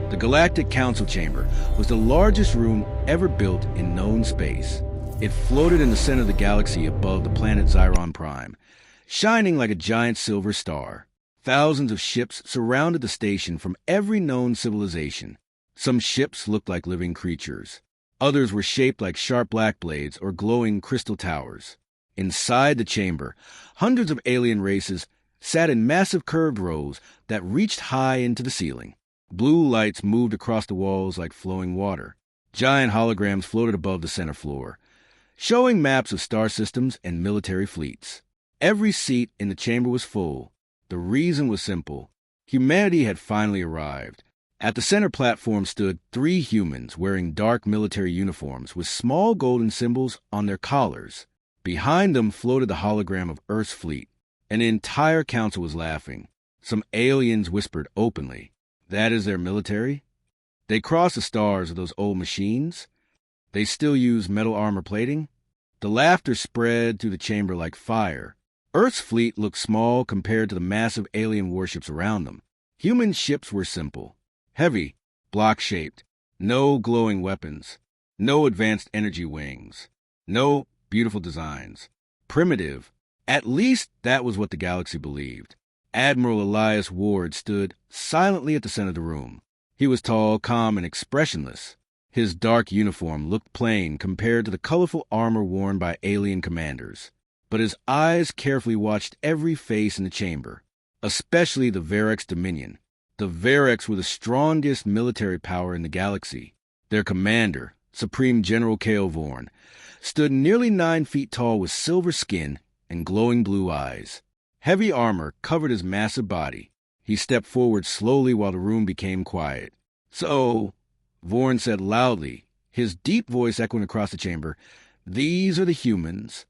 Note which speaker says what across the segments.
Speaker 1: The Galactic Council Chamber was the largest room ever built in known space. It floated in the center of the galaxy above the planet Xyron Prime, shining like a giant silver star. Thousands of ships surrounded the station from every known civilization. Some ships looked like living creatures. Others were shaped like sharp black blades or glowing crystal towers. Inside the chamber, hundreds of alien races sat in massive curved rows that reached high into the ceiling. Blue lights moved across the walls like flowing water. Giant holograms floated above the center floor, showing maps of star systems and military fleets. Every seat in the chamber was full. The reason was simple. Humanity had finally arrived. At the center platform stood 3 humans wearing dark military uniforms with small golden symbols on their collars. Behind them floated the hologram of Earth's fleet. An entire council was laughing. Some aliens whispered openly, "That is their military? They cross the stars of those old machines? They still use metal armor plating?" The laughter spread through the chamber like fire. Earth's fleet looked small compared to the massive alien warships around them. Human ships were simple, heavy, block-shaped, no glowing weapons, no advanced energy wings, no beautiful designs. Primitive. At least that was what the galaxy believed. Admiral Elias Ward stood silently at the center of the room. He was tall, calm, and expressionless. His dark uniform looked plain compared to the colorful armor worn by alien commanders. But his eyes carefully watched every face in the chamber, especially the Varex Dominion. The Varex were the strongest military power in the galaxy. Their commander, Supreme General Kale Vorn, stood nearly 9 feet tall with silver skin and glowing blue eyes. Heavy armor covered his massive body. He stepped forward slowly while the room became quiet. "So," Vorn said loudly, his deep voice echoing across the chamber, "these are the humans."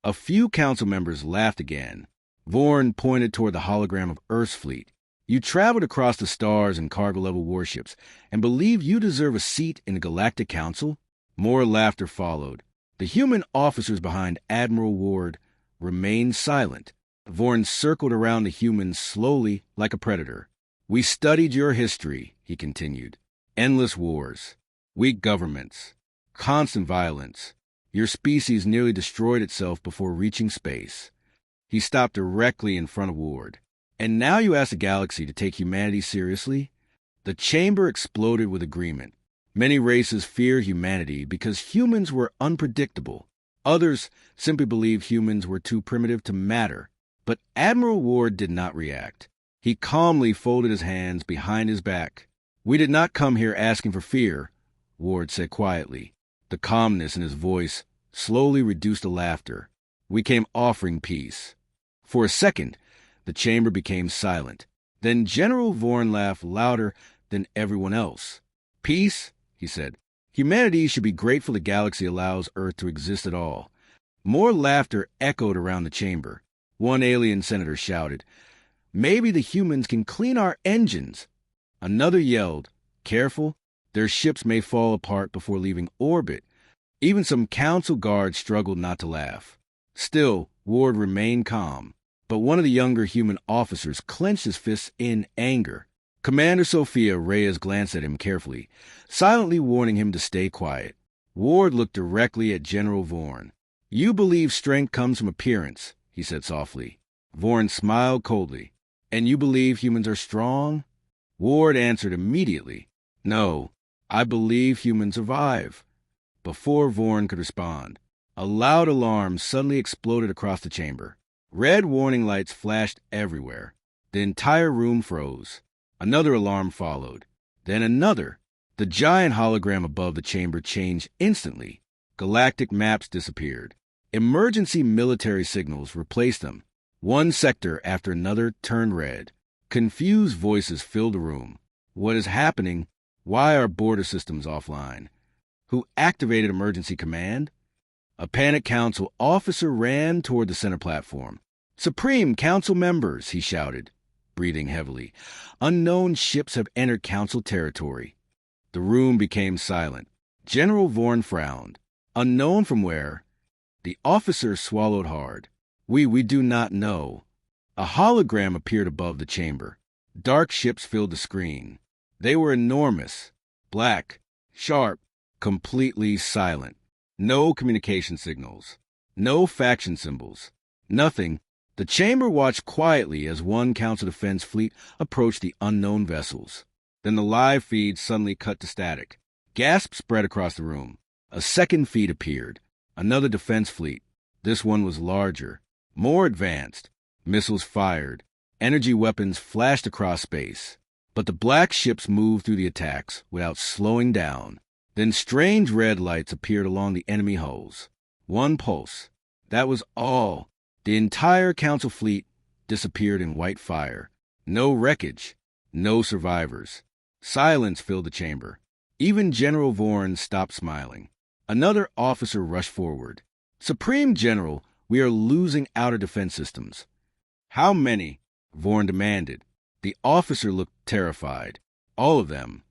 Speaker 1: A few council members laughed again. Vorn pointed toward the hologram of Earth's fleet. "You traveled across the stars in cargo-level warships and believe you deserve a seat in the Galactic Council?" More laughter followed. The human officers behind Admiral Ward remained silent. Vorn circled around the humans slowly like a predator. "We studied your history," he continued. "Endless wars, weak governments, constant violence. Your species nearly destroyed itself before reaching space." He stopped directly in front of Ward. "And now you ask the galaxy to take humanity seriously?" The chamber exploded with agreement. Many races feared humanity because humans were unpredictable. Others simply believed humans were too primitive to matter. But Admiral Ward did not react. He calmly folded his hands behind his back. "We did not come here asking for fear," Ward said quietly. The calmness in his voice slowly reduced the laughter. "We came offering peace." For a second, the chamber became silent. Then General Vorn laughed louder than everyone else. "Peace?" he said. "Humanity should be grateful the galaxy allows Earth to exist at all." More laughter echoed around the chamber. One alien senator shouted, "Maybe the humans can clean our engines." Another yelled, "Careful, their ships may fall apart before leaving orbit." Even some council guards struggled not to laugh. Still, Ward remained calm. But one of the younger human officers clenched his fists in anger. Commander Sophia Reyes glanced at him carefully, silently warning him to stay quiet. Ward looked directly at General Vorn. "You believe strength comes from appearance," he said softly. Vorn smiled coldly. "And you believe humans are strong?" Ward answered immediately. "No, I believe humans survive." Before Vorn could respond, a loud alarm suddenly exploded across the chamber. Red warning lights flashed everywhere. The entire room froze. Another alarm followed. Then another. The giant hologram above the chamber changed instantly. Galactic maps disappeared. Emergency military signals replaced them. One sector after another turned red. Confused voices filled the room. What is happening? Why are border systems offline? Who activated emergency command? A panicked council officer ran toward the center platform. "Supreme Council members," he shouted, breathing heavily. "Unknown ships have entered Council territory." The room became silent. General Vorn frowned. "Unknown from where?" The officer swallowed hard. We do not know." A hologram appeared above the chamber. Dark ships filled the screen. They were enormous, black, sharp, completely silent. No communication signals, no faction symbols, nothing. The chamber watched quietly as one Council Defense fleet approached the unknown vessels. Then the live feed suddenly cut to static. Gasps spread across the room. A second feed appeared. Another defense fleet. This one was larger, more advanced. Missiles fired. Energy weapons flashed across space. But the black ships moved through the attacks without slowing down. Then strange red lights appeared along the enemy hulls. One pulse. That was all. The entire Council fleet disappeared in white fire. No wreckage. No survivors. Silence filled the chamber. Even General Vorn stopped smiling. Another officer rushed forward. "Supreme General, we are losing outer defense systems." "How many?" Vorn demanded. The officer looked terrified. "All of them."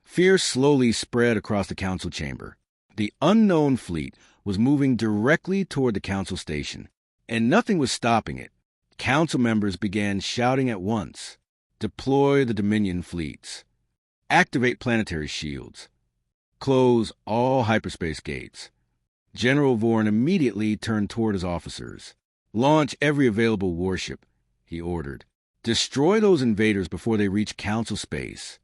Speaker 1: Fear slowly spread across the Council chamber. The unknown fleet was moving directly toward the Council station, and nothing was stopping it. Council members began shouting at once. "Deploy the Dominion fleets. Activate planetary shields. Close all hyperspace gates." General Vorn immediately turned toward his officers. "Launch every available warship," he ordered. "Destroy those invaders before they reach Council space."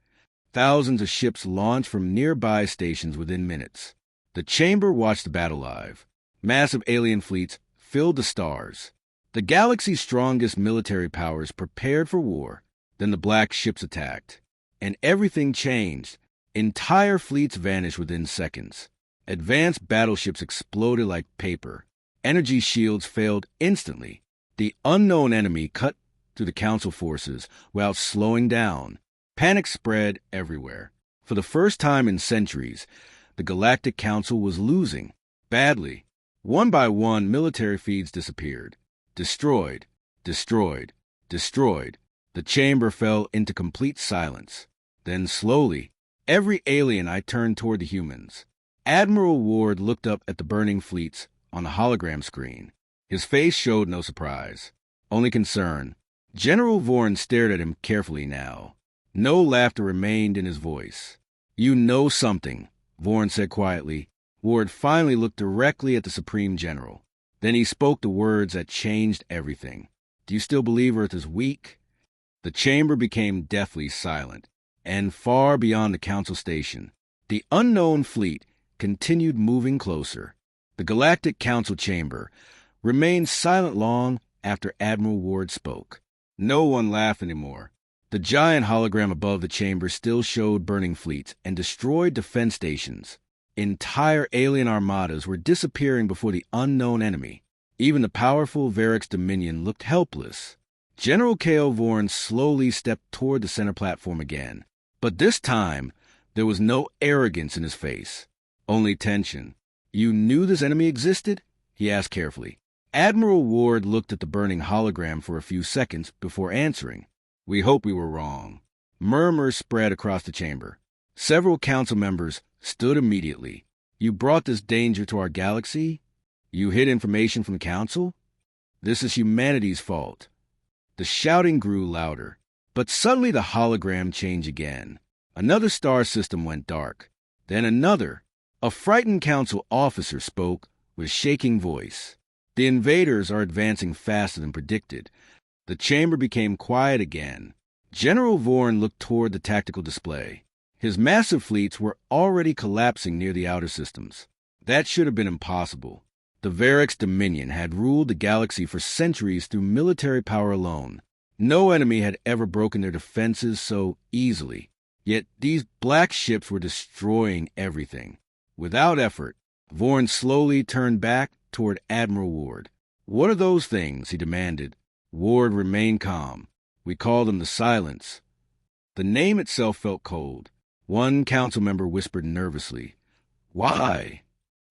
Speaker 1: Thousands of ships launched from nearby stations within minutes. The chamber watched the battle live. Massive alien fleets filled the stars. The galaxy's strongest military powers prepared for war. Then the black ships attacked. And everything changed. Entire fleets vanished within seconds. Advanced battleships exploded like paper. Energy shields failed instantly. The unknown enemy cut through the Council forces without slowing down. Panic spread everywhere. For the first time in centuries, the Galactic Council was losing, badly. One by one, military feeds disappeared. Destroyed, destroyed, destroyed. The chamber fell into complete silence. Then slowly, every alien I turned toward the humans. Admiral Ward looked up at the burning fleets on the hologram screen. His face showed no surprise, only concern. General Vorn stared at him carefully now. No laughter remained in his voice. "You know something," Vorn said quietly. Ward finally looked directly at the Supreme General. Then he spoke the words that changed everything. "Do you still believe Earth is weak?" The chamber became deathly silent. And far beyond the Council station, the unknown fleet continued moving closer. The Galactic Council chamber remained silent long after Admiral Ward spoke. No one laughed anymore. The giant hologram above the chamber still showed burning fleets and destroyed defense stations. Entire alien armadas were disappearing before the unknown enemy. Even the powerful Varix Dominion looked helpless. General K.O. Vorn slowly stepped toward the center platform again. But this time, there was no arrogance in his face, only tension. "You knew this enemy existed?" he asked carefully. Admiral Ward looked at the burning hologram for a few seconds before answering. "We hope we were wrong." Murmurs spread across the chamber. Several council members stood immediately. "You brought this danger to our galaxy? You hid information from the council? This is humanity's fault." The shouting grew louder. But suddenly the hologram changed again. Another star system went dark. Then another. A frightened council officer spoke with shaking voice. "The invaders are advancing faster than predicted." The chamber became quiet again. General Vorn looked toward the tactical display. His massive fleets were already collapsing near the outer systems. That should have been impossible. The Varix Dominion had ruled the galaxy for centuries through military power alone. No enemy had ever broken their defenses so easily. Yet these black ships were destroying everything. Without effort, Vorn slowly turned back toward Admiral Ward. "What are those things?" he demanded. Ward remained calm. "We call them the Silence." The name itself felt cold. One council member whispered nervously, "Why?"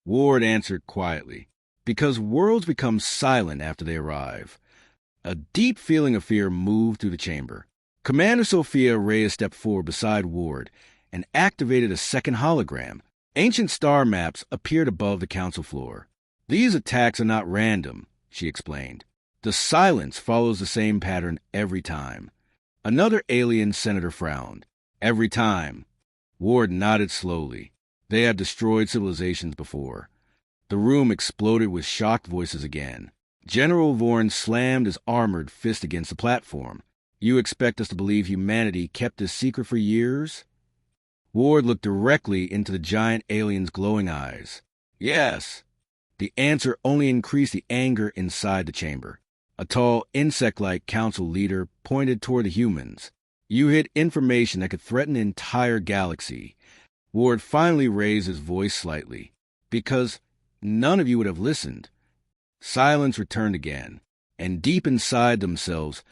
Speaker 1: Ward answered quietly, "Because worlds become silent after they arrive." A deep feeling of fear moved through the chamber. Commander Sophia Reyes stepped forward beside Ward and activated a second hologram. Ancient star maps appeared above the council floor. "These attacks are not random," she explained. "The Silence follows the same pattern every time." Another alien senator frowned. Every time. Ward nodded slowly. They have destroyed civilizations before. The room exploded with shocked voices again. General Vorn slammed his armored fist against the platform. You expect us to believe humanity kept this secret for years? Ward looked directly into the giant alien's glowing eyes. Yes. The answer only increased the anger inside the chamber. A tall, insect-like council leader pointed toward the humans. You hid information that could threaten the entire galaxy. Ward finally raised his voice slightly. Because none of you would have listened. Silence returned again, and deep inside themselves,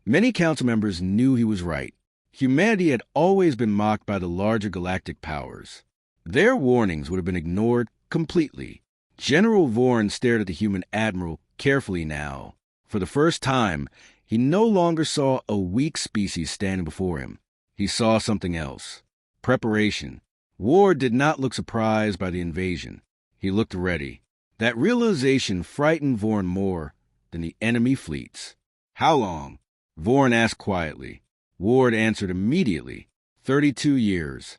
Speaker 1: many council members knew he was right. Humanity had always been mocked by the larger galactic powers. Their warnings would have been ignored completely. General Vorn stared at the human admiral carefully now. For the first time, he no longer saw a weak species standing before him. He saw something else. Preparation. Ward did not look surprised by the invasion. He looked ready. That realization frightened Vorn more than the enemy fleets. How long? Vorn asked quietly. Ward answered immediately. 32 years.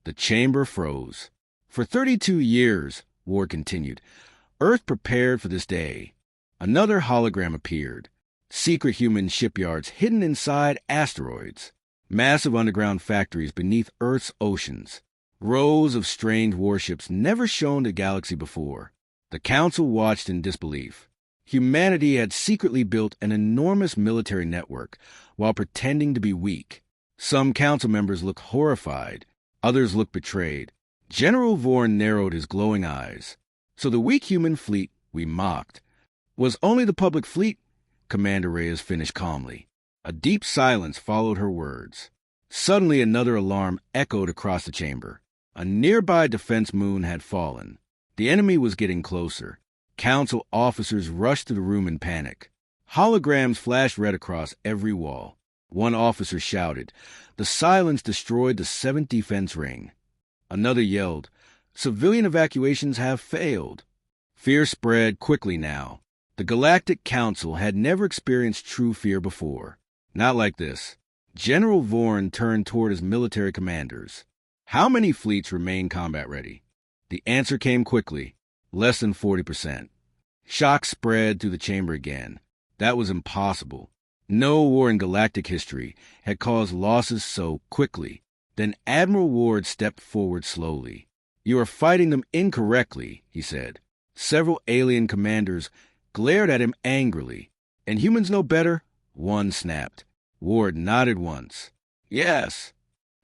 Speaker 1: The chamber froze. For 32 years, Ward continued, Earth prepared for this day. Another hologram appeared. Secret human shipyards hidden inside asteroids. Massive underground factories beneath Earth's oceans. Rows of strange warships never shown the galaxy before. The Council watched in disbelief. Humanity had secretly built an enormous military network while pretending to be weak. Some Council members looked horrified. Others looked betrayed. General Vorn narrowed his glowing eyes. So the weak human fleet we mocked was only the public fleet, Commander Reyes finished calmly. A deep silence followed her words. Suddenly another alarm echoed across the chamber. A nearby defense moon had fallen. The enemy was getting closer. Council officers rushed to the room in panic. Holograms flashed red across every wall. One officer shouted. The silence destroyed the 7th defense ring. Another yelled, Civilian evacuations have failed. Fear spread quickly now. The Galactic Council had never experienced true fear before. Not like this. General Vorn turned toward his military commanders. How many fleets remain combat ready? The answer came quickly. Less than 40%. Shock spread through the chamber again. That was impossible. No war in galactic history had caused losses so quickly. Then Admiral Ward stepped forward slowly. You are fighting them incorrectly, he said. Several alien commanders glared at him angrily. And humans know better? One snapped. Ward nodded once. Yes.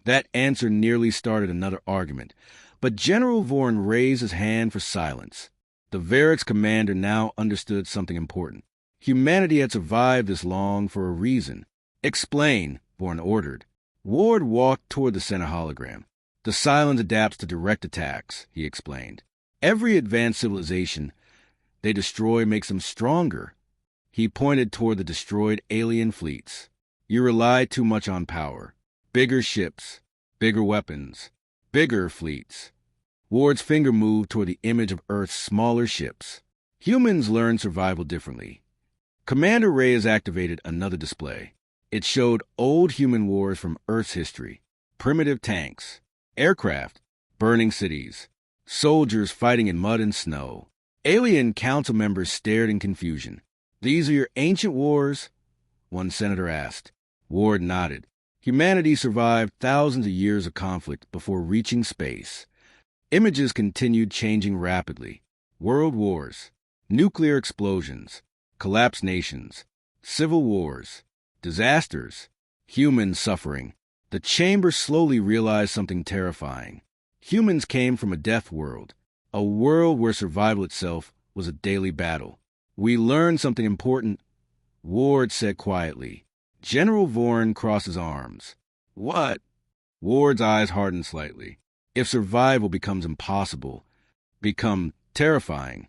Speaker 1: That answer nearly started another argument. But General Vorn raised his hand for silence. The Variks commander now understood something important. Humanity had survived this long for a reason. Explain, Vorn ordered. Ward walked toward the center hologram. The silence adapts to direct attacks, he explained. Every advanced civilization they destroy makes them stronger. He pointed toward the destroyed alien fleets. You rely too much on power. Bigger ships, bigger weapons, bigger fleets. Ward's finger moved toward the image of Earth's smaller ships. Humans learn survival differently. Commander Reyes activated another display. It showed old human wars from Earth's history. Primitive tanks, aircraft, burning cities, soldiers fighting in mud and snow. Alien council members stared in confusion. These are your ancient wars? One senator asked. Ward nodded. Humanity survived thousands of years of conflict before reaching space. Images continued changing rapidly. World wars, nuclear explosions, collapsed nations, civil wars, disasters, human suffering. The chamber slowly realized something terrifying. Humans came from a death world, a world where survival itself was a daily battle. We learned something important, Ward said quietly. General Vorn crossed his arms. What? Ward's eyes hardened slightly. If survival becomes impossible, become terrifying.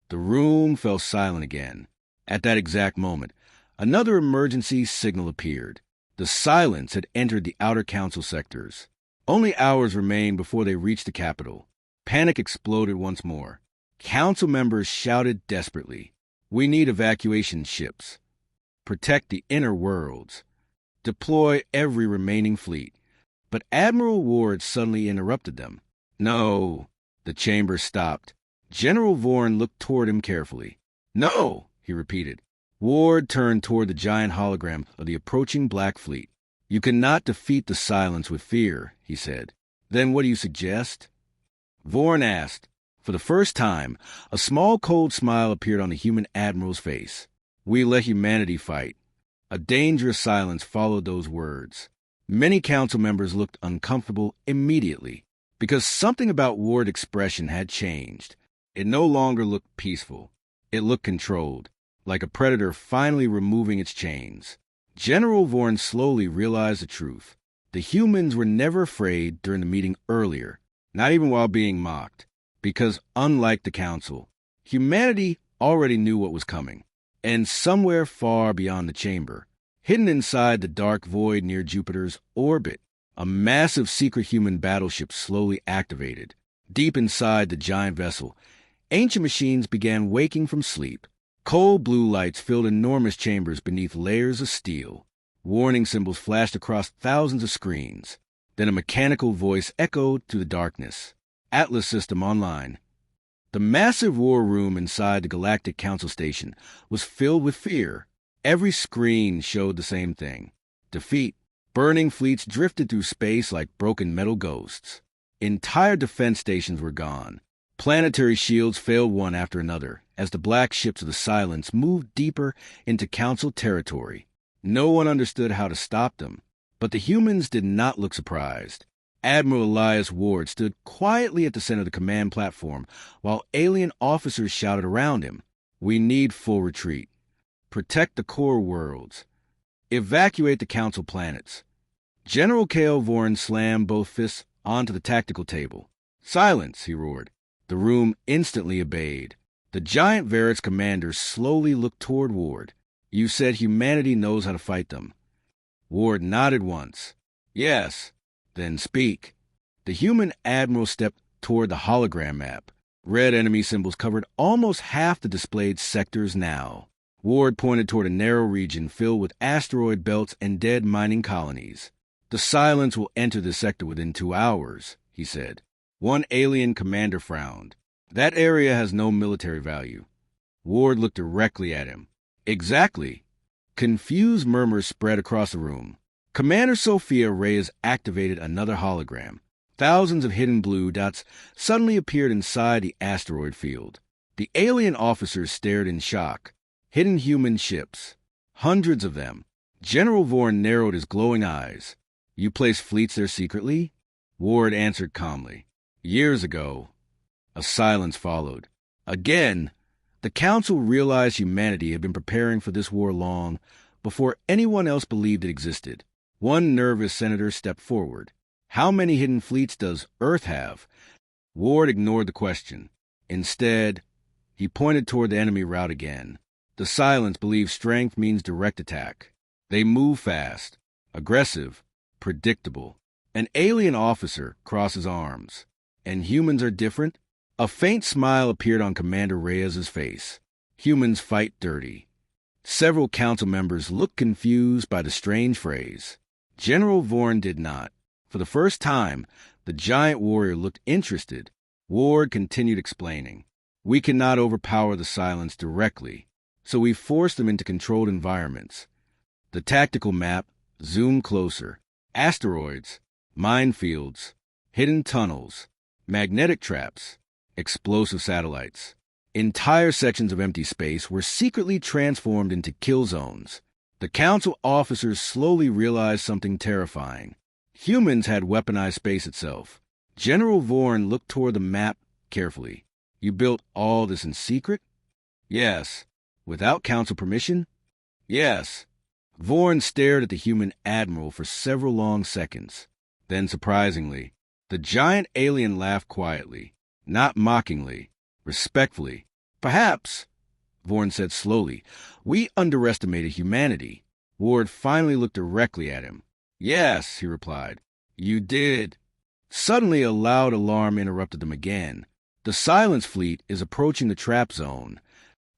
Speaker 1: The room fell silent again. At that exact moment, another emergency signal appeared. The silence had entered the outer council sectors. Only hours remained before they reached the capital. Panic exploded once more. Council members shouted desperately. We need evacuation ships. Protect the inner worlds. Deploy every remaining fleet. But Admiral Ward suddenly interrupted them. "No." The chamber stopped. General Vorn looked toward him carefully. "No," he repeated. Ward turned toward the giant hologram of the approaching Black Fleet. "You cannot defeat the silence with fear," he said. "Then what do you suggest?" Vorn asked. For the first time, a small cold smile appeared on the human admiral's face. "We let humanity fight." A dangerous silence followed those words. Many council members looked uncomfortable immediately, because something about Ward's expression had changed. It no longer looked peaceful. It looked controlled, like a predator finally removing its chains. General Vorn slowly realized the truth. The humans were never afraid during the meeting earlier, not even while being mocked, because unlike the council, humanity already knew what was coming. And somewhere far beyond the chamber, hidden inside the dark void near Jupiter's orbit, a massive secret human battleship slowly activated. Deep inside the giant vessel, ancient machines began waking from sleep. Cold blue lights filled enormous chambers beneath layers of steel. Warning symbols flashed across thousands of screens. Then a mechanical voice echoed through the darkness. "Atlas system online." The massive war room inside the Galactic Council Station was filled with fear. Every screen showed the same thing. Defeat. Burning fleets drifted through space like broken metal ghosts. Entire defense stations were gone. Planetary shields failed one after another as the black ships of the Silence moved deeper into Council territory. No one understood how to stop them, but the humans did not look surprised. Admiral Elias Ward stood quietly at the center of the command platform while alien officers shouted around him. "We need full retreat. Protect the core worlds. Evacuate the Council planets." General K.O. Vorn slammed both fists onto the tactical table. "Silence," he roared. The room instantly obeyed. The giant Varix commander slowly looked toward Ward. "You said humanity knows how to fight them." Ward nodded once. "Yes." "Then speak." The human admiral stepped toward the hologram map. Red enemy symbols covered almost half the displayed sectors now. Ward pointed toward a narrow region filled with asteroid belts and dead mining colonies. "The Silence will enter this sector within 2 hours," he said. One alien commander frowned. "That area has no military value." Ward looked directly at him. "Exactly." Confused murmurs spread across the room. Commander Sophia Reyes activated another hologram. Thousands of hidden blue dots suddenly appeared inside the asteroid field. The alien officers stared in shock. Hidden human ships. Hundreds of them. General Vorn narrowed his glowing eyes. "You place fleets there secretly?" Ward answered calmly. "Years ago." A silence followed. Again, the Council realized humanity had been preparing for this war long before anyone else believed it existed. One nervous senator stepped forward. "How many hidden fleets does Earth have?" Ward ignored the question. Instead, he pointed toward the enemy route again. The Silence believes strength means direct attack. They move fast, aggressive, predictable. An alien officer crosses arms. "And humans are different?" A faint smile appeared on Commander Reyes's face. "Humans fight dirty." Several council members looked confused by the strange phrase. General Vorn did not. For the first time, the giant warrior looked interested. Ward continued explaining. "We cannot overpower the Silence directly, so we force them into controlled environments. The tactical map zoomed closer. Asteroids, minefields, hidden tunnels, magnetic traps, explosive satellites. Entire sections of empty space were secretly transformed into kill zones. The Council officers slowly realized something terrifying. Humans had weaponized space itself. General Vorn looked toward the map carefully. "You built all this in secret?" "Yes." "Without Council permission?" "Yes." Vorn stared at the human admiral for several long seconds. Then, surprisingly, the giant alien laughed quietly, not mockingly, respectfully. "Perhaps," Vorn said slowly, "we underestimated humanity." Ward finally looked directly at him. "Yes," he replied, "you did." Suddenly, a loud alarm interrupted them again. "The Silence fleet is approaching the trap zone."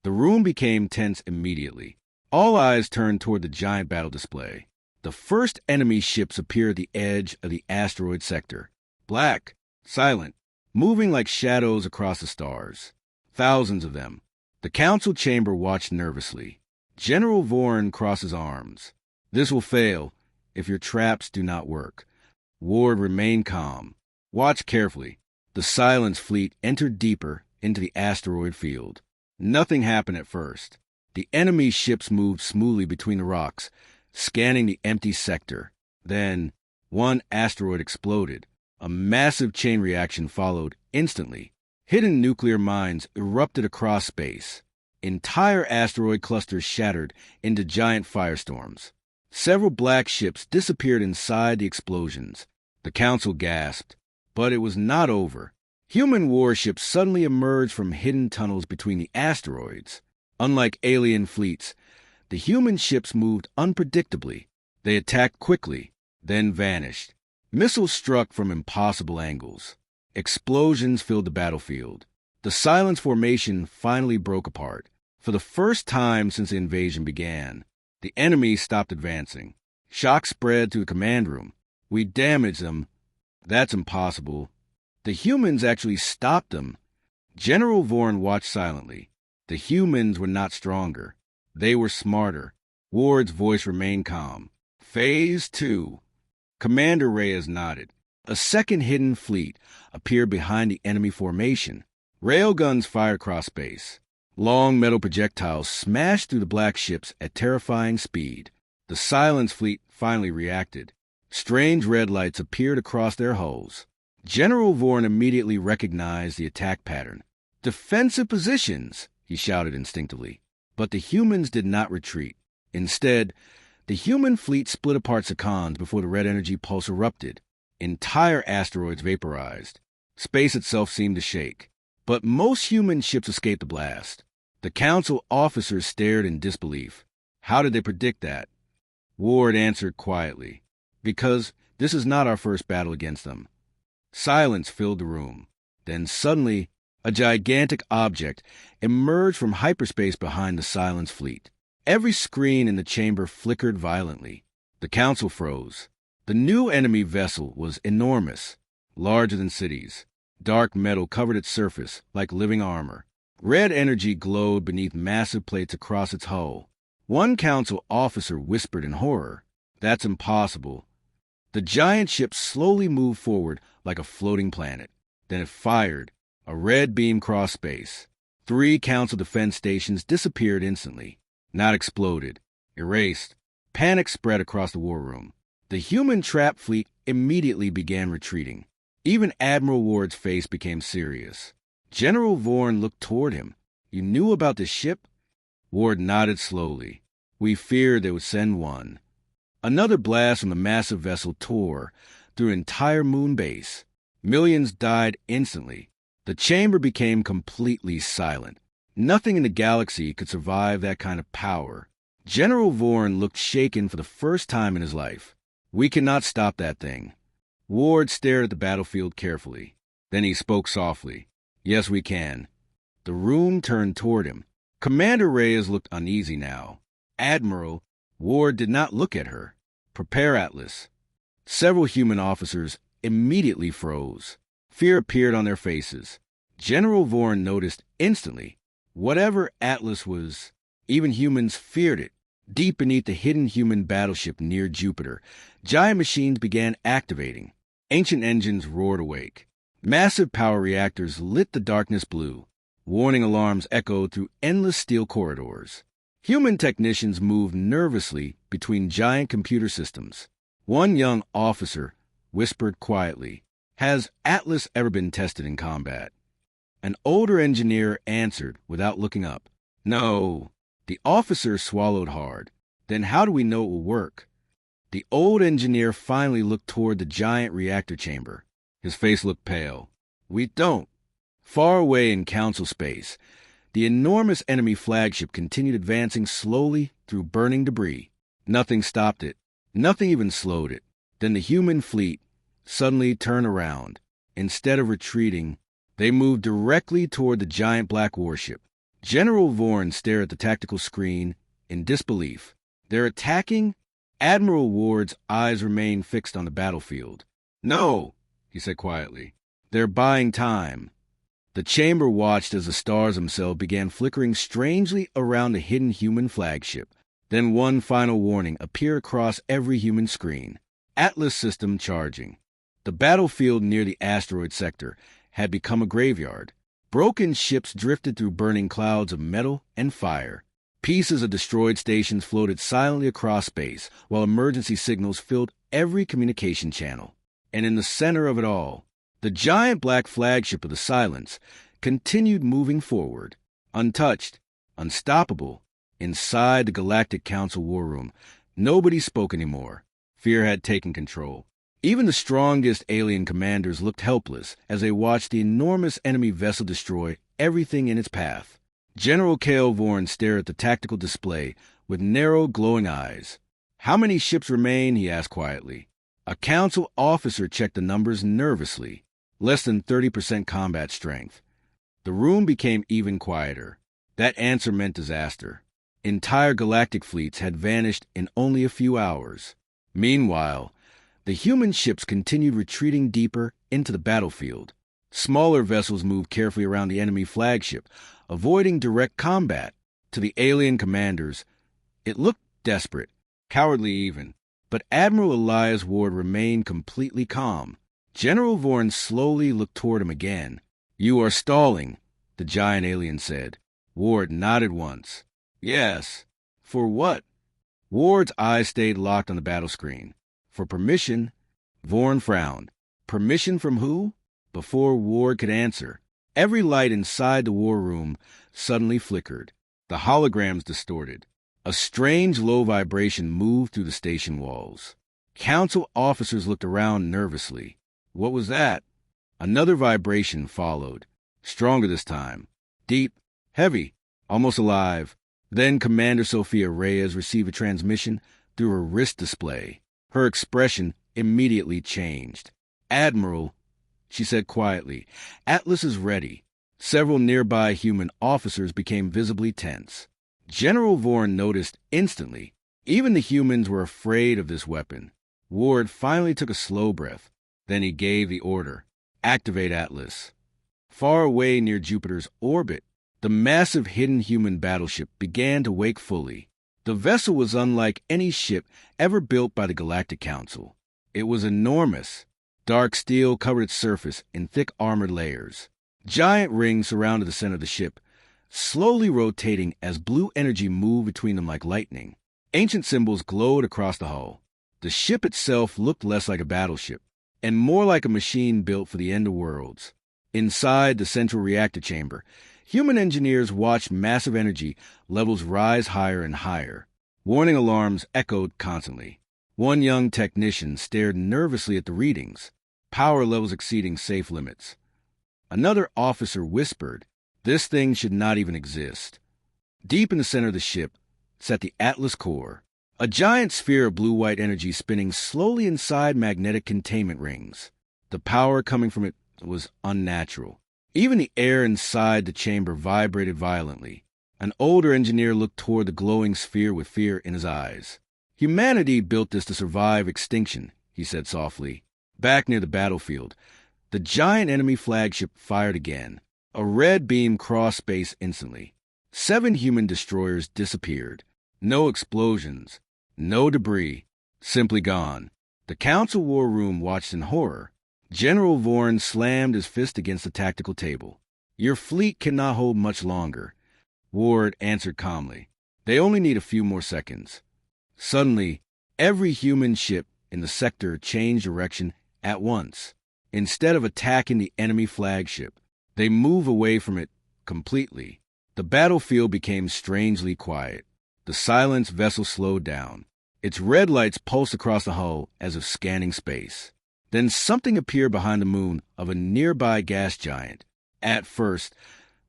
Speaker 1: The room became tense immediately. All eyes turned toward the giant battle display. The first enemy ships appear at the edge of the asteroid sector. Black, silent, moving like shadows across the stars. Thousands of them. The council chamber watched nervously. General Vorn crosses arms. This will fail if your traps do not work. Ward remained calm. Watch carefully. The Silence fleet entered deeper into the asteroid field. Nothing happened at first. The enemy ships moved smoothly between the rocks, scanning the empty sector. Then, one asteroid exploded. A massive chain reaction followed instantly. Hidden nuclear mines erupted across space. Entire asteroid clusters shattered into giant firestorms. Several black ships disappeared inside the explosions. The council gasped. But it was not over. Human warships suddenly emerged from hidden tunnels between the asteroids. Unlike alien fleets, the human ships moved unpredictably. They attacked quickly, then vanished. Missiles struck from impossible angles. Explosions filled the battlefield. The Silence formation finally broke apart. For the first time since the invasion began, the enemy stopped advancing. Shock spread through the command room. We damaged them. That's impossible. The humans actually stopped them. General Vorn watched silently. The humans were not stronger. They were smarter. Ward's voice remained calm. Phase 2. Commander Reyes nodded. A second hidden fleet appeared behind the enemy formation. Railguns fired across space. Long metal projectiles smashed through the black ships at terrifying speed. The Silence fleet finally reacted. Strange red lights appeared across their hulls. General Vorn immediately recognized the attack pattern. Defensive positions, he shouted instinctively. But the humans did not retreat. Instead, the human fleet split apart seconds before the red energy pulse erupted. Entire asteroids vaporized. Space itself seemed to shake. But most human ships escaped the blast. The council officers stared in disbelief. How did they predict that? Ward answered quietly. Because this is not our first battle against them. Silence filled the room. Then suddenly, a gigantic object emerged from hyperspace behind the Silence fleet. Every screen in the chamber flickered violently. The council froze. The new enemy vessel was enormous, larger than cities. Dark metal covered its surface like living armor. Red energy glowed beneath massive plates across its hull. One council officer whispered in horror, "That's impossible." The giant ship slowly moved forward like a floating planet. Then it fired. A red beam crossed space. 3 council defense stations disappeared instantly. Not exploded. Erased. Panic spread across the war room. The human trap fleet immediately began retreating. Even Admiral Ward's face became serious. General Vorn looked toward him. "You knew about the ship?" Ward nodded slowly. "We feared they would send one." Another blast from the massive vessel tore through an entire moon base. Millions died instantly. The chamber became completely silent. Nothing in the galaxy could survive that kind of power. General Vorn looked shaken for the first time in his life. "We cannot stop that thing." Ward stared at the battlefield carefully. Then he spoke softly. "Yes, we can." The room turned toward him. Commander Reyes looked uneasy now. "Admiral," Ward did not look at her. "Prepare Atlas." Several human officers immediately froze. Fear appeared on their faces. General Vorn noticed instantly. Whatever Atlas was, even humans feared it. Deep beneath the hidden human battleship near Jupiter, giant machines began activating. Ancient engines roared awake. Massive power reactors lit the darkness blue. Warning alarms echoed through endless steel corridors. Human technicians moved nervously between giant computer systems. One young officer whispered quietly, "Has Atlas ever been tested in combat?" An older engineer answered without looking up, "No." The officer swallowed hard. "Then how do we know it will work?" The old engineer finally looked toward the giant reactor chamber. His face looked pale. "We don't." Far away in council space, the enormous enemy flagship continued advancing slowly through burning debris. Nothing stopped it. Nothing even slowed it. Then the human fleet suddenly turned around. Instead of retreating, they moved directly toward the giant black warship. General Vorn stared at the tactical screen in disbelief. "They're attacking?" Admiral Ward's eyes remained fixed on the battlefield. "No," he said quietly. "They're buying time." The chamber watched as the stars themselves began flickering strangely around the hidden human flagship. Then one final warning appeared across every human screen. Atlas system charging. The battlefield near the asteroid sector had become a graveyard. Broken ships drifted through burning clouds of metal and fire. Pieces of destroyed stations floated silently across space, while emergency signals filled every communication channel. And in the center of it all, the giant black flagship of the Silence continued moving forward, untouched, unstoppable. Inside the Galactic Council war room, nobody spoke anymore. Fear had taken control. Even the strongest alien commanders looked helpless as they watched the enormous enemy vessel destroy everything in its path. General Cale Vorn stared at the tactical display with narrow, glowing eyes. "How many ships remain?" he asked quietly. A council officer checked the numbers nervously. Less than 30% combat strength. The room became even quieter. That answer meant disaster. Entire galactic fleets had vanished in only a few hours. Meanwhile, the human ships continued retreating deeper into the battlefield. Smaller vessels moved carefully around the enemy flagship, avoiding direct combat. To the alien commanders, it looked desperate, cowardly even. But Admiral Elias Ward remained completely calm. General Vorn slowly looked toward him again. "You are stalling," the giant alien said. Ward nodded once. "Yes." "For what?" Ward's eyes stayed locked on the battle screen. "For permission." Vorn frowned. "Permission from who?" Before Ward could answer, every light inside the war room suddenly flickered. The holograms distorted. A strange low vibration moved through the station walls. Council officers looked around nervously. What was that? Another vibration followed. Stronger this time. Deep, heavy, almost alive. Then Commander Sophia Reyes received a transmission through her wrist display. Her expression immediately changed. "Admiral," she said quietly, "Atlas is ready." Several nearby human officers became visibly tense. General Vorn noticed instantly. Even the humans were afraid of this weapon. Ward finally took a slow breath. Then he gave the order. "Activate Atlas." Far away near Jupiter's orbit, the massive hidden human battleship began to wake fully. The vessel was unlike any ship ever built by the Galactic Council. It was enormous. Dark steel covered its surface in thick armored layers. Giant rings surrounded the center of the ship, slowly rotating as blue energy moved between them like lightning. Ancient symbols glowed across the hull. The ship itself looked less like a battleship, and more like a machine built for the end of worlds. Inside the central reactor chamber, human engineers watched massive energy levels rise higher and higher. Warning alarms echoed constantly. One young technician stared nervously at the readings, power levels exceeding safe limits. Another officer whispered, "This thing should not even exist." Deep in the center of the ship sat the Atlas core, a giant sphere of blue-white energy spinning slowly inside magnetic containment rings. The power coming from it was unnatural. Even the air inside the chamber vibrated violently. An older engineer looked toward the glowing sphere with fear in his eyes. "Humanity built this to survive extinction," he said softly. Back near the battlefield, the giant enemy flagship fired again. A red beam crossed space instantly. 7 human destroyers disappeared. No explosions, no debris, simply gone. The Council war room watched in horror. General Vorn slammed his fist against the tactical table. "Your fleet cannot hold much longer," Ward answered calmly. "They only need a few more seconds." Suddenly, every human ship in the sector changed direction at once. Instead of attacking the enemy flagship, they moved away from it completely. The battlefield became strangely quiet. The Silence vessel slowed down. Its red lights pulsed across the hull as if scanning space. Then something appeared behind the moon of a nearby gas giant. At first,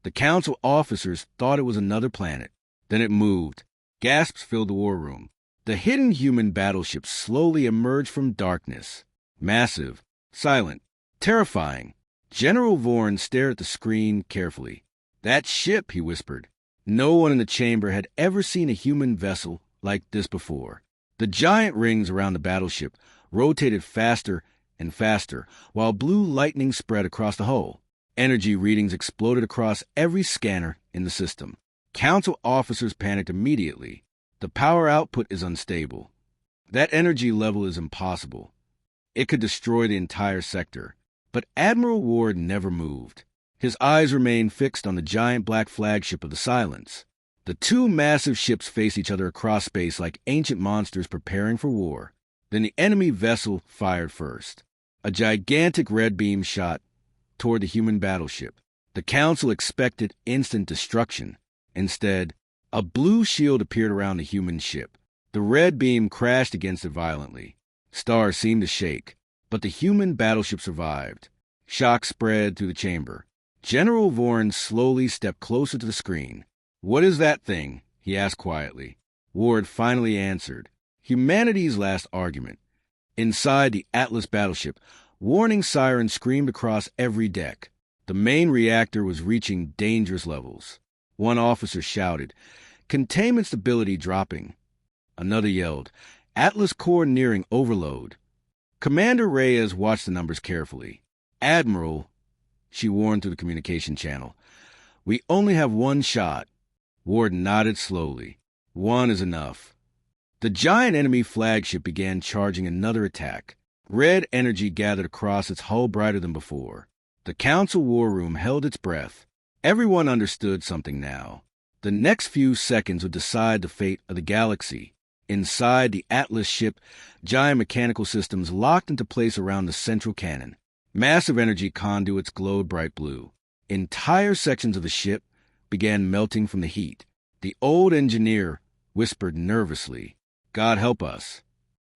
Speaker 1: the council officers thought it was another planet. Then it moved. Gasps filled the war room. The hidden human battleship slowly emerged from darkness. Massive, silent, terrifying. General Vorn stared at the screen carefully. "That ship," he whispered. No one in the chamber had ever seen a human vessel like this before. The giant rings around the battleship rotated faster and faster, while blue lightning spread across the hull. Energy readings exploded across every scanner in the system. Council officers panicked immediately. The power output is unstable. That energy level is impossible. It could destroy the entire sector. But Admiral Ward never moved. His eyes remained fixed on the giant black flagship of the Silence. The two massive ships faced each other across space like ancient monsters preparing for war. Then the enemy vessel fired first. A gigantic red beam shot toward the human battleship. The Council expected instant destruction. Instead, a blue shield appeared around the human ship. The red beam crashed against it violently. Stars seemed to shake, but the human battleship survived. Shock spread through the chamber. General Vorn slowly stepped closer to the screen. "What is that thing?" he asked quietly. Ward finally answered. Humanity's last argument. Inside the Atlas battleship, warning sirens screamed across every deck. The main reactor was reaching dangerous levels. One officer shouted, "Containment stability dropping." Another yelled, "Atlas core nearing overload." Commander Reyes watched the numbers carefully. "Admiral," she warned through the communication channel, "we only have one shot." Ward nodded slowly. "One is enough." The giant enemy flagship began charging another attack. Red energy gathered across its hull brighter than before. The Council war room held its breath. Everyone understood something now. The next few seconds would decide the fate of the galaxy. Inside the Atlas ship, giant mechanical systems locked into place around the central cannon. Massive energy conduits glowed bright blue. Entire sections of the ship began melting from the heat. The old engineer whispered nervously, "God help us."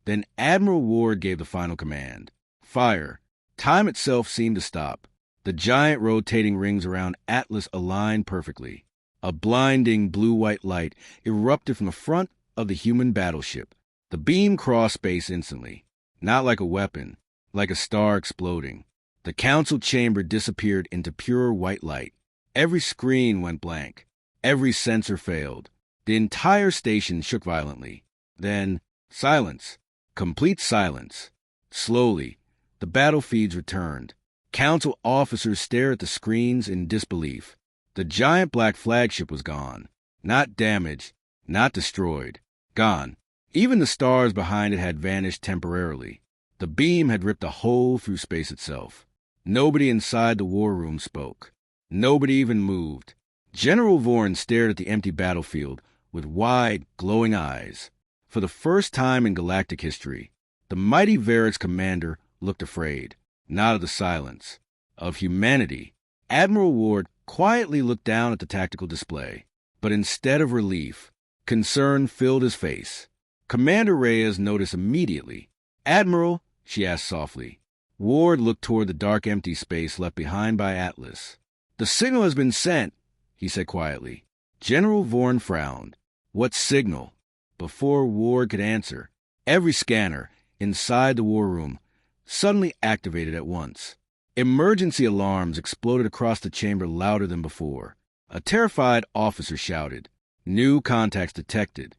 Speaker 1: Then Admiral Ward gave the final command. Fire. Time itself seemed to stop. The giant rotating rings around Atlas aligned perfectly. A blinding blue-white light erupted from the front of the human battleship. The beam crossed space instantly. Not like a weapon, like a star exploding. The Council chamber disappeared into pure white light. Every screen went blank. Every sensor failed. The entire station shook violently. Then, silence. Complete silence. Slowly, the battle feeds returned. Council officers stared at the screens in disbelief. The giant black flagship was gone. Not damaged, not destroyed. Gone. Even the stars behind it had vanished temporarily. The beam had ripped a hole through space itself. Nobody inside the war room spoke. Nobody even moved. General Vorn stared at the empty battlefield with wide, glowing eyes. For the first time in galactic history, the mighty Verit's commander looked afraid. Not of the Silence, of humanity. Admiral Ward quietly looked down at the tactical display, but instead of relief, concern filled his face. Commander Reyes noticed immediately. "Admiral," she asked softly. Ward looked toward the dark empty space left behind by Atlas. "The signal has been sent," he said quietly. General Vorn frowned. "What signal?" Before Ward could answer, every scanner inside the war room suddenly activated at once. Emergency alarms exploded across the chamber louder than before. A terrified officer shouted, "New contacts detected."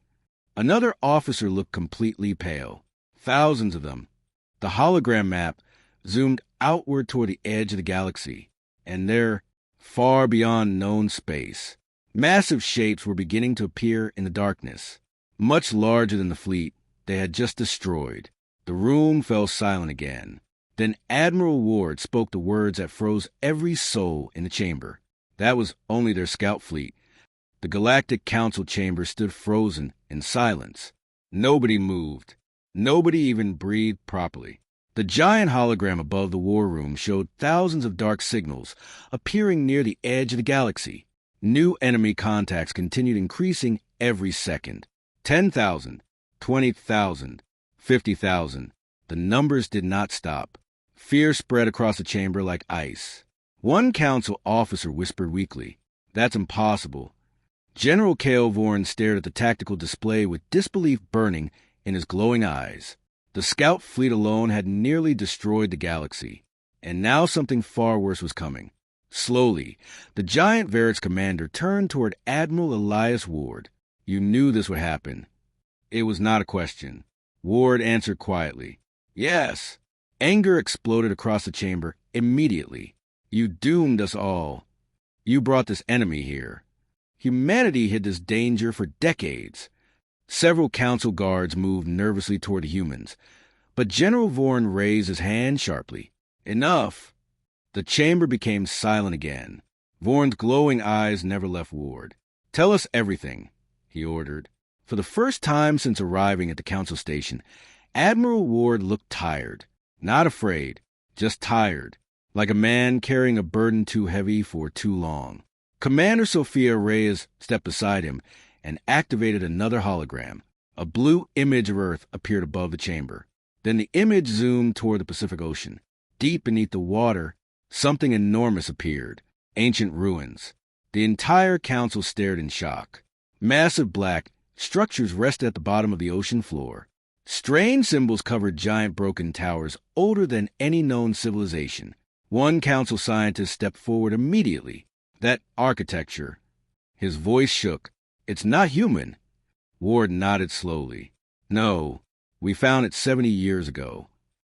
Speaker 1: Another officer looked completely pale. Thousands of them. The hologram map zoomed outward toward the edge of the galaxy, and there, far beyond known space, massive shapes were beginning to appear in the darkness, much larger than the fleet they had just destroyed. The room fell silent again. Then Admiral Ward spoke the words that froze every soul in the chamber. That was only their scout fleet. The Galactic Council chamber stood frozen in silence. Nobody moved. Nobody even breathed properly. The giant hologram above the war room showed thousands of dark signals appearing near the edge of the galaxy. New enemy contacts continued increasing every second. 10,000, 20,000, 50,000. The numbers did not stop. Fear spread across the chamber like ice. One council officer whispered weakly, "That's impossible." General Cale Vorn stared at the tactical display with disbelief burning in his glowing eyes. The scout fleet alone had nearly destroyed the galaxy, and now something far worse was coming. Slowly, the giant Verit's commander turned toward Admiral Elias Ward. "You knew this would happen." It was not a question. Ward answered quietly. Yes. Anger exploded across the chamber immediately. You doomed us all. You brought this enemy here. Humanity hid this danger for decades. Several council guards moved nervously toward the humans, but General Vorn raised his hand sharply. Enough! The chamber became silent again. Vorn's glowing eyes never left Ward. Tell us everything, he ordered. For the first time since arriving at the council station, Admiral Ward looked tired. Not afraid, just tired, like a man carrying a burden too heavy for too long. Commander Sophia Reyes stepped beside him and activated another hologram. A blue image of Earth appeared above the chamber. Then the image zoomed toward the Pacific Ocean. Deep beneath the water, something enormous appeared. Ancient ruins. The entire council stared in shock. Massive black structures rested at the bottom of the ocean floor. Strange symbols covered giant broken towers older than any known civilization. One council scientist stepped forward immediately. That architecture. His voice shook. It's not human. Ward nodded slowly. No, we found it 70 years ago.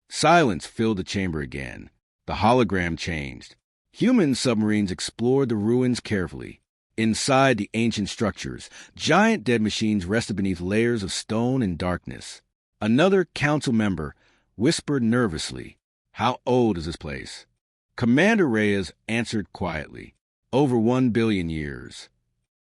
Speaker 1: Silence filled the chamber again. The hologram changed. Human submarines explored the ruins carefully. Inside the ancient structures, giant dead machines rested beneath layers of stone and darkness. Another council member whispered nervously, "How old is this place?" Commander Reyes answered quietly, "Over 1 billion years."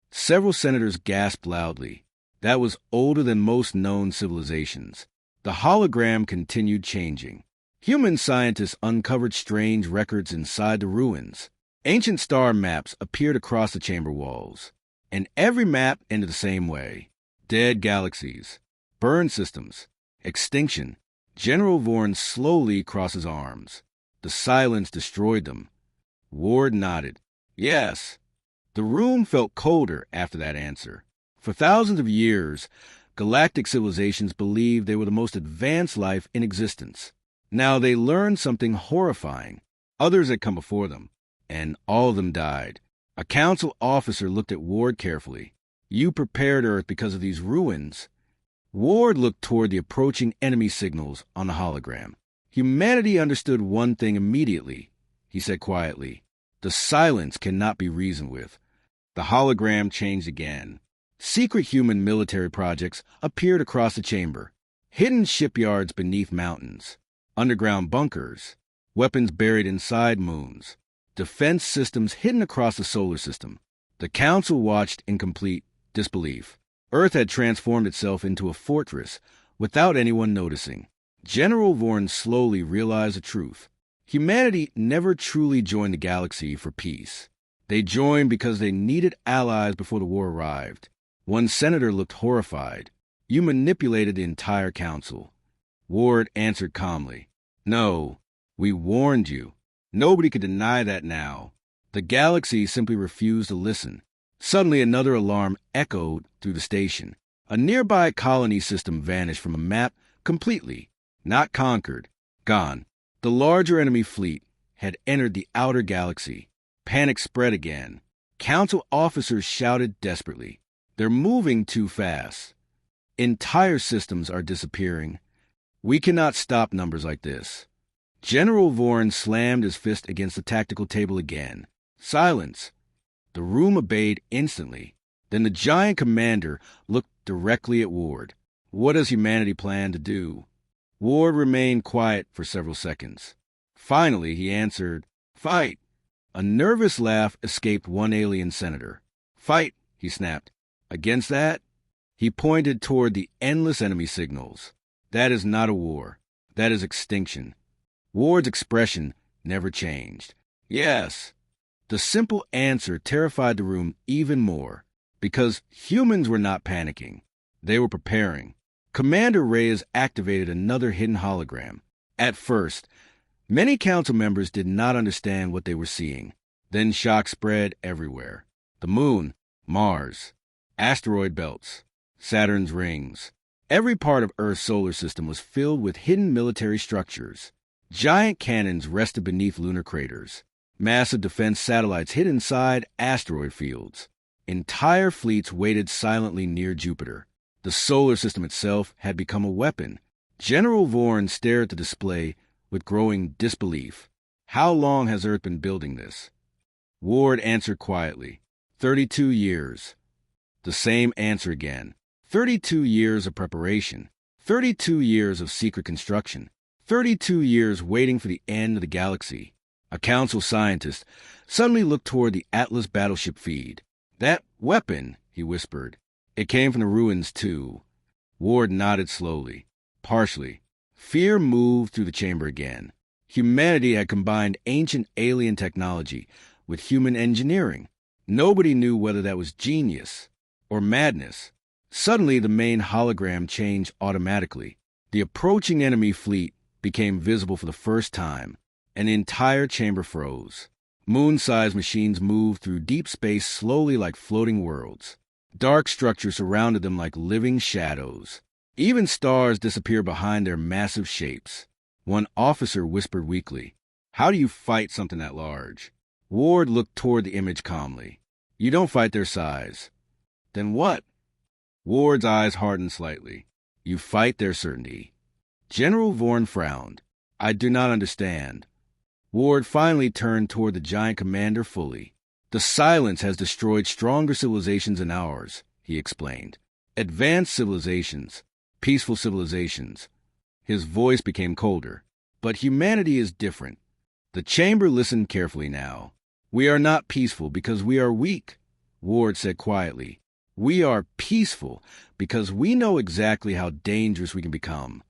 Speaker 1: Several senators gasped loudly. That was older than most known civilizations. The hologram continued changing. Human scientists uncovered strange records inside the ruins. Ancient star maps appeared across the chamber walls, and every map ended the same way. Dead galaxies, burned systems, extinction. General Vorn slowly crossed his arms. The silence destroyed them. Ward nodded. Yes. The room felt colder after that answer. For thousands of years, galactic civilizations believed they were the most advanced life in existence. Now they learned something horrifying. Others had come before them, and all of them died. A council officer looked at Ward carefully. You prepared Earth because of these ruins. Ward looked toward the approaching enemy signals on the hologram. Humanity understood one thing immediately, he said quietly. The silence cannot be reasoned with. The hologram changed again. Secret human military projects appeared across the chamber. Hidden shipyards beneath mountains. Underground bunkers. Weapons buried inside moons. Defense systems hidden across the solar system. The council watched in complete disbelief. Earth had transformed itself into a fortress without anyone noticing. General Vorn slowly realized the truth. Humanity never truly joined the galaxy for peace. They joined because they needed allies before the war arrived. One senator looked horrified. You manipulated the entire council. Ward answered calmly. No, we warned you. Nobody could deny that now. The galaxy simply refused to listen. Suddenly another alarm echoed through the station. A nearby colony system vanished from a map completely. Not conquered. Gone. The larger enemy fleet had entered the outer galaxy. Panic spread again. Council officers shouted desperately. They're moving too fast. Entire systems are disappearing. We cannot stop numbers like this. General Vorn slammed his fist against the tactical table again. Silence. The room obeyed instantly. Then the giant commander looked directly at Ward. What does humanity plan to do? Ward remained quiet for several seconds. Finally, he answered, "Fight." A nervous laugh escaped one alien senator. "Fight," he snapped. "Against that?" He pointed toward the endless enemy signals. "That is not a war. That is extinction." Ward's expression never changed. "Yes." The simple answer terrified the room even more, because humans were not panicking. They were preparing. Commander Reyes activated another hidden hologram. At first, many council members did not understand what they were seeing. Then shock spread everywhere. The moon, Mars, asteroid belts, Saturn's rings. Every part of Earth's solar system was filled with hidden military structures. Giant cannons rested beneath lunar craters. Massive defense satellites hid inside asteroid fields. Entire fleets waited silently near Jupiter. The solar system itself had become a weapon. General Vorn stared at the display with growing disbelief. How long has Earth been building this? Ward answered quietly. 32 years. The same answer again. 32 years of preparation. 32 years of secret construction. 32 years waiting for the end of the galaxy. A council scientist suddenly looked toward the Atlas battleship feed. That weapon, he whispered. It came from the ruins, too. Ward nodded slowly, partially. Fear moved through the chamber again. Humanity had combined ancient alien technology with human engineering. Nobody knew whether that was genius or madness. Suddenly, the main hologram changed automatically. The approaching enemy fleet became visible for the first time, and the entire chamber froze. Moon-sized machines moved through deep space slowly like floating worlds. Dark structures surrounded them like living shadows. Even stars disappeared behind their massive shapes. One officer whispered weakly, "How do you fight something that large?" Ward looked toward the image calmly. "You don't fight their size." "Then what?" Ward's eyes hardened slightly. "You fight their certainty." General Vorn frowned. "I do not understand." Ward finally turned toward the giant commander fully. "The silence has destroyed stronger civilizations than ours," he explained. "Advanced civilizations, peaceful civilizations." His voice became colder. "But humanity is different." The chamber listened carefully now. "We are not peaceful because we are weak," Ward said quietly. "We are peaceful because we know exactly how dangerous we can become."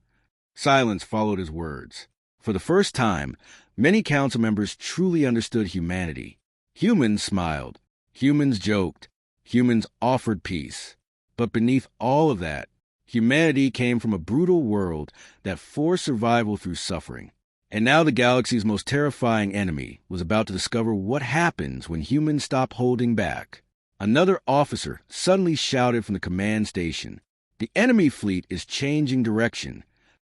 Speaker 1: Silence followed his words. For the first time, many council members truly understood humanity. Humans smiled. Humans joked. Humans offered peace. But beneath all of that, humanity came from a brutal world that forced survival through suffering. And now the galaxy's most terrifying enemy was about to discover what happens when humans stop holding back. Another officer suddenly shouted from the command station, "The enemy fleet is changing direction."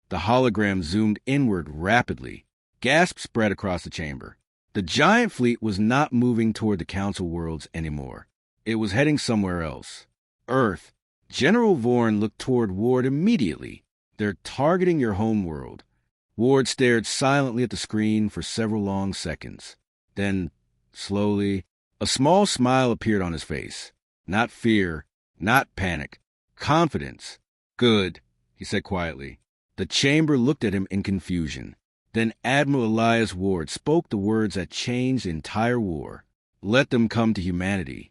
Speaker 1: The hologram zoomed inward rapidly. Gasps spread across the chamber. The giant fleet was not moving toward the council worlds anymore. It was heading somewhere else. Earth. General Vorn looked toward Ward immediately. "They're targeting your home world." Ward stared silently at the screen for several long seconds. Then, slowly, a small smile appeared on his face. Not fear, not panic, confidence. "Good," he said quietly. The chamber looked at him in confusion. Then Admiral Elias Ward spoke the words that changed the entire war. "Let them come to humanity."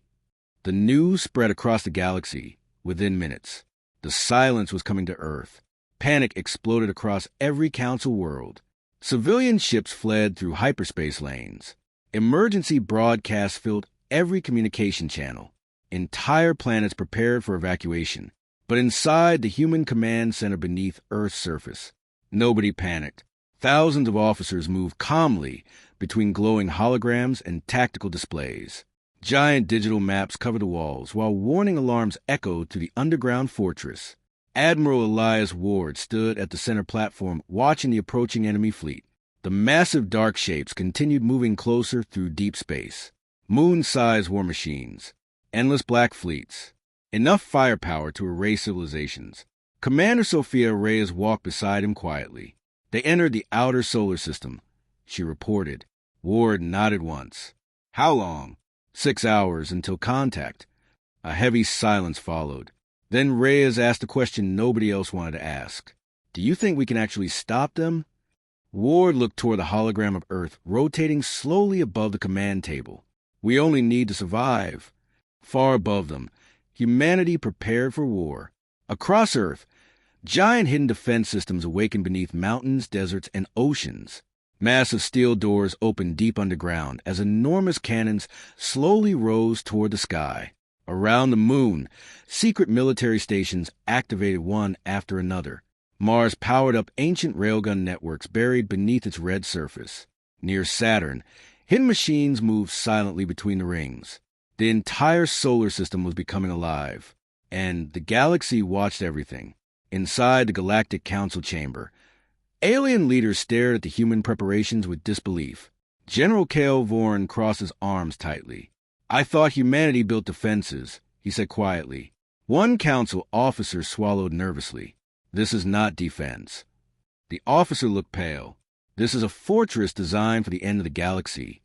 Speaker 1: The news spread across the galaxy within minutes. The silence was coming to Earth. Panic exploded across every council world. Civilian ships fled through hyperspace lanes. Emergency broadcasts filled every communication channel. Entire planets prepared for evacuation. But inside the human command center beneath Earth's surface, nobody panicked. Thousands of officers moved calmly between glowing holograms and tactical displays. Giant digital maps covered the walls, while warning alarms echoed through the underground fortress. Admiral Elias Ward stood at the center platform watching the approaching enemy fleet. The massive dark shapes continued moving closer through deep space. Moon-sized war machines. Endless black fleets. Enough firepower to erase civilizations. Commander Sophia Reyes walked beside him quietly. They entered the outer solar system, she reported. Ward nodded once. "How long?" 6 hours until contact. A heavy silence followed. Then Reyes asked a question nobody else wanted to ask. "Do you think we can actually stop them?" Ward looked toward the hologram of Earth rotating slowly above the command table. "We only need to survive." Far above them, humanity prepared for war. Across Earth, giant hidden defense systems awakened beneath mountains, deserts, and oceans. Massive steel doors opened deep underground as enormous cannons slowly rose toward the sky. Around the moon, secret military stations activated one after another. Mars powered up ancient railgun networks buried beneath its red surface. Near Saturn, hidden machines moved silently between the rings. The entire solar system was becoming alive, and the galaxy watched everything. Inside the Galactic Council chamber, alien leaders stared at the human preparations with disbelief. General Kale Vorn crossed his arms tightly. "I thought humanity built defenses," he said quietly. One council officer swallowed nervously. "This is not defense." The officer looked pale. "This is a fortress designed for the end of the galaxy."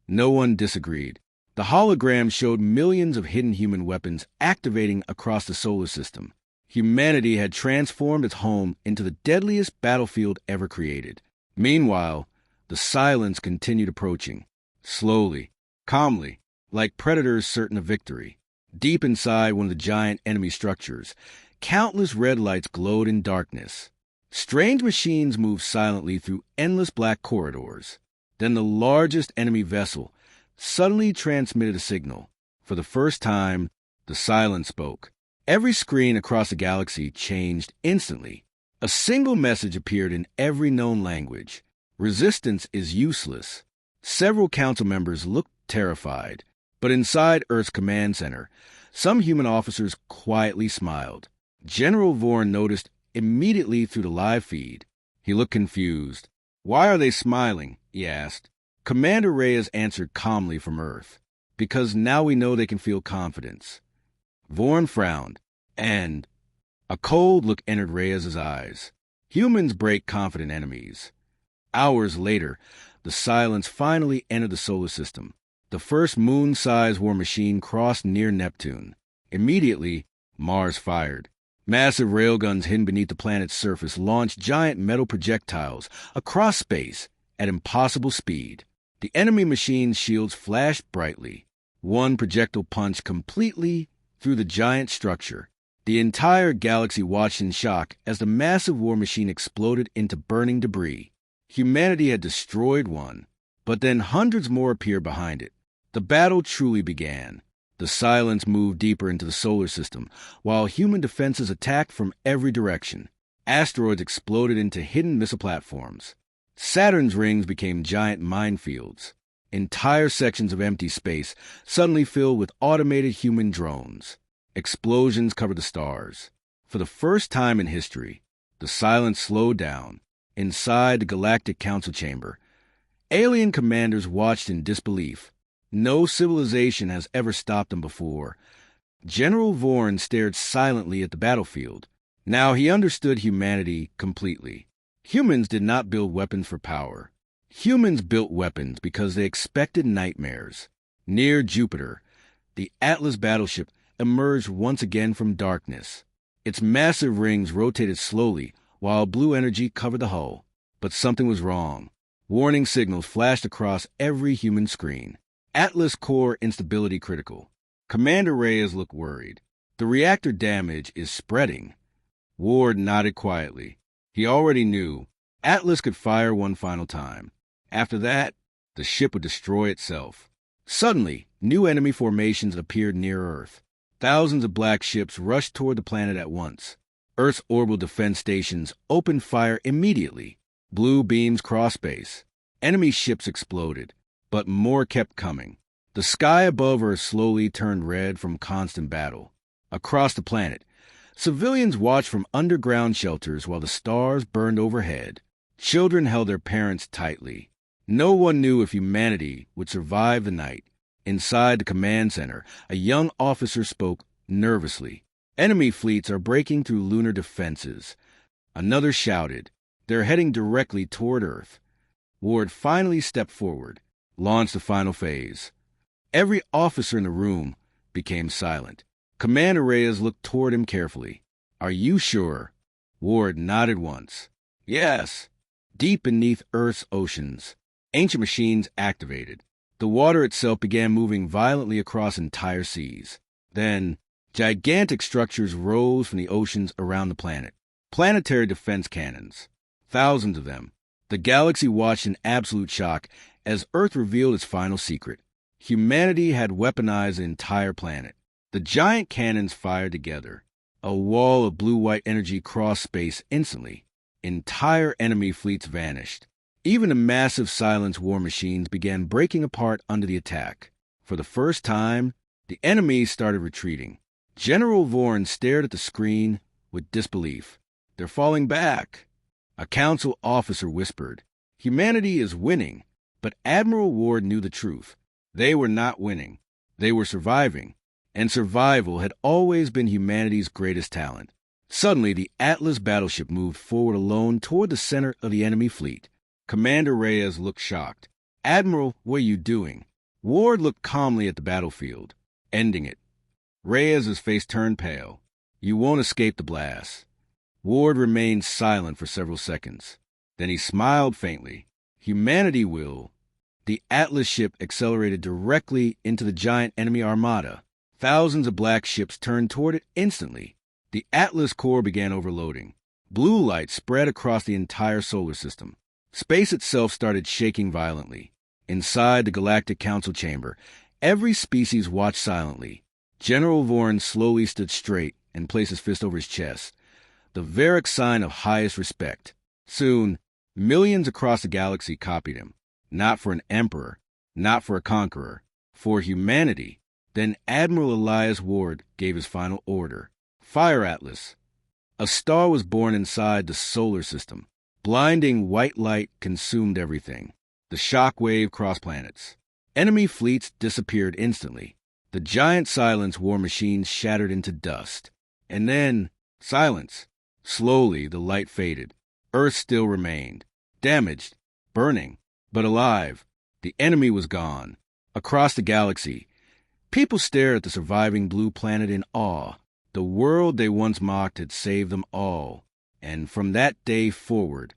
Speaker 1: No one disagreed. The hologram showed millions of hidden human weapons activating across the solar system. Humanity had transformed its home into the deadliest battlefield ever created. Meanwhile, the silence continued approaching, slowly, calmly, like predators certain of victory. Deep inside one of the giant enemy structures, countless red lights glowed in darkness. Strange machines moved silently through endless black corridors. Then the largest enemy vessel suddenly transmitted a signal. For the first time, the silence spoke. Every screen across the galaxy changed instantly. A single message appeared in every known language. "Resistance is useless." Several council members looked terrified, but inside Earth's command center, some human officers quietly smiled. General Vorn noticed immediately through the live feed. He looked confused. "Why are they smiling?" he asked. Commander Reyes answered calmly from Earth. "Because now we know they can feel confidence." Vorn frowned, and a cold look entered Reyes's eyes. Humans break confident enemies. Hours later, the silence finally entered the solar system. The first moon-sized war machine crossed near Neptune. Immediately, Mars fired. Massive railguns hidden beneath the planet's surface launched giant metal projectiles across space at impossible speed. The enemy machine's shields flashed brightly. One projectile punched completely through the giant structure. The entire galaxy watched in shock as the massive war machine exploded into burning debris. Humanity had destroyed one, but then hundreds more appeared behind it. The battle truly began. The silence moved deeper into the solar system, while human defenses attacked from every direction. Asteroids exploded into hidden missile platforms. Saturn's rings became giant minefields. Entire sections of empty space suddenly filled with automated human drones. Explosions covered the stars. For the first time in history, the silence slowed down. Inside the Galactic Council chamber, alien commanders watched in disbelief. No civilization has ever stopped them before. General Vorn stared silently at the battlefield. Now he understood humanity completely. Humans did not build weapons for power. Humans built weapons because they expected nightmares. Near Jupiter, the Atlas battleship emerged once again from darkness. Its massive rings rotated slowly while blue energy covered the hull. But something was wrong. Warning signals flashed across every human screen. Atlas core instability critical. Commander Reyes looked worried. "The reactor damage is spreading." Ward nodded quietly. He already knew. Atlas could fire one final time. After that, the ship would destroy itself. Suddenly, new enemy formations appeared near Earth. Thousands of black ships rushed toward the planet at once. Earth's orbital defense stations opened fire immediately. Blue beams crossed space. Enemy ships exploded, but more kept coming. The sky above Earth slowly turned red from constant battle. Across the planet, civilians watched from underground shelters while the stars burned overhead. Children held their parents tightly. No one knew if humanity would survive the night. Inside the command center, a young officer spoke nervously. "Enemy fleets are breaking through lunar defenses." Another shouted, "They're heading directly toward Earth." Ward finally stepped forward, launched the final phase. Every officer in the room became silent. Commander Reyes looked toward him carefully. "Are you sure?" Ward nodded once. "Yes." Deep beneath Earth's oceans, ancient machines activated. The water itself began moving violently across entire seas. Then, gigantic structures rose from the oceans around the planet. Planetary defense cannons. Thousands of them. The galaxy watched in absolute shock as Earth revealed its final secret. Humanity had weaponized the entire planet. The giant cannons fired together. A wall of blue-white energy crossed space instantly. Entire enemy fleets vanished. Even the massive silence war machines began breaking apart under the attack. For the first time, the enemy started retreating. General Vorn stared at the screen with disbelief. "They're falling back." A council officer whispered, "Humanity is winning." But Admiral Ward knew the truth. They were not winning. They were surviving. And survival had always been humanity's greatest talent. Suddenly, the Atlas battleship moved forward alone toward the center of the enemy fleet. Commander Reyes looked shocked. "Admiral, what are you doing?" Ward looked calmly at the battlefield. "Ending it." Reyes's face turned pale. "You won't escape the blast." Ward remained silent for several seconds. Then he smiled faintly. "Humanity will." The Atlas ship accelerated directly into the giant enemy armada. Thousands of black ships turned toward it instantly. The Atlas core began overloading. Blue light spread across the entire solar system. Space itself started shaking violently. Inside the Galactic Council chamber, every species watched silently. General Vorn slowly stood straight and placed his fist over his chest, the Varric sign of highest respect. Soon, millions across the galaxy copied him. Not for an emperor, not for a conqueror, for humanity. Then Admiral Elias Ward gave his final order. "Fire, Atlas." A star was born inside the solar system. Blinding white light consumed everything. The shock wave crossed planets. Enemy fleets disappeared instantly. The giant silence war machines shattered into dust. And then, silence. Slowly, the light faded. Earth still remained. Damaged, burning, but alive. The enemy was gone. Across the galaxy, people stared at the surviving blue planet in awe. The world they once mocked had saved them all. And from that day forward,